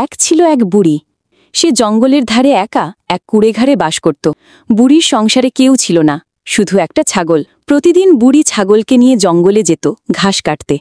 এক ছিল এক বুড়ি। সে জঙ্গলের ধারে একা এক কুড়েঘরে বাস করত। বুড়ির সংসারে কেউ ছিল না, শুধু একটা ছাগল। প্রতিদিন বুড়ি ছাগলকে নিয়ে জঙ্গলে যেত ঘাস কাটতে।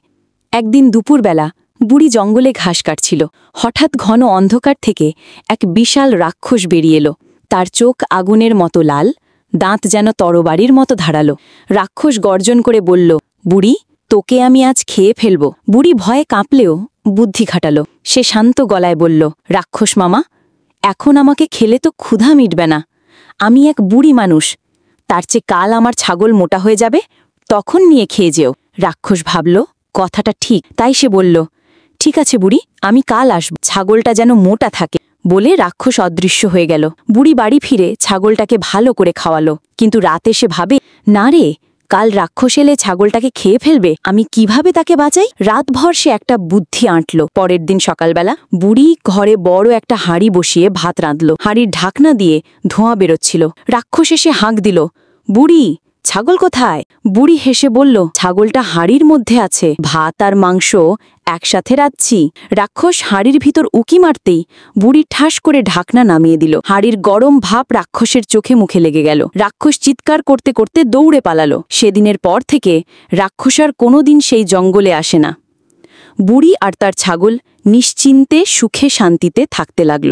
একদিন দুপুরবেলা বুড়ি জঙ্গলে ঘাস কাটছিল। হঠাৎ ঘন অন্ধকার থেকে এক বিশাল রাক্ষস বেরিয়ে এলো। তার চোখ আগুনের মতো লাল, দাঁত যেন তরবারির মতো ধারালো। রাক্ষস গর্জন করে বলল, বুড়ি, তোকে আমি আজ খেয়ে ফেলব। বুড়ি ভয়ে কাঁপলেও বুদ্ধি খাটালো। সে শান্ত গলায় বলল, রাক্ষস মামা, এখন আমাকে খেলে তো ক্ষুধা মিটবে না। আমি এক বুড়ি মানুষ, তার চেয়ে কাল আমার ছাগল মোটা হয়ে যাবে, তখন নিয়ে খেয়ে যেও। রাক্ষস ভাবল কথাটা ঠিক, তাই সে বলল, ঠিক আছে বুড়ি, আমি কাল আসব, ছাগলটা যেন মোটা থাকে। বলে রাক্ষস অদৃশ্য হয়ে গেল। বুড়ি বাড়ি ফিরে ছাগলটাকে ভালো করে খাওয়ালো। কিন্তু রাতে সে ভাবে, না রে, কাল রাক্ষস এলে ছাগলটাকে খেয়ে ফেলবে, আমি কিভাবে তাকে বাঁচাই? রাতভর সে একটা বুদ্ধি আঁটল। পরের দিন সকালবেলা বুড়ি ঘরে বড় একটা হাঁড়ি বসিয়ে ভাত রাঁধল। হাঁড়ির ঢাকনা দিয়ে ধোঁয়া বেরোচ্ছিল। রাক্ষস এসে হাঁক দিল, বুড়ি, ছাগল কোথায়? বুড়ি হেসে বলল, ছাগলটা হাঁড়ির মধ্যে আছে, ভাত আর মাংস একসাথে রাঁধছি। রাক্ষস হাঁড়ির ভিতর উকি মারতেই বুড়ি ঠাস করে ঢাকনা নামিয়ে দিল। হাঁড়ির গরম ভাপ রাক্ষসের চোখে মুখে লেগে গেল। রাক্ষস চিৎকার করতে করতে দৌড়ে পালালো। সেদিনের পর থেকে রাক্ষস আর কোনোদিন সেই জঙ্গলে আসে না। বুড়ি আর তার ছাগল নিশ্চিন্তে সুখে শান্তিতে থাকতে লাগল।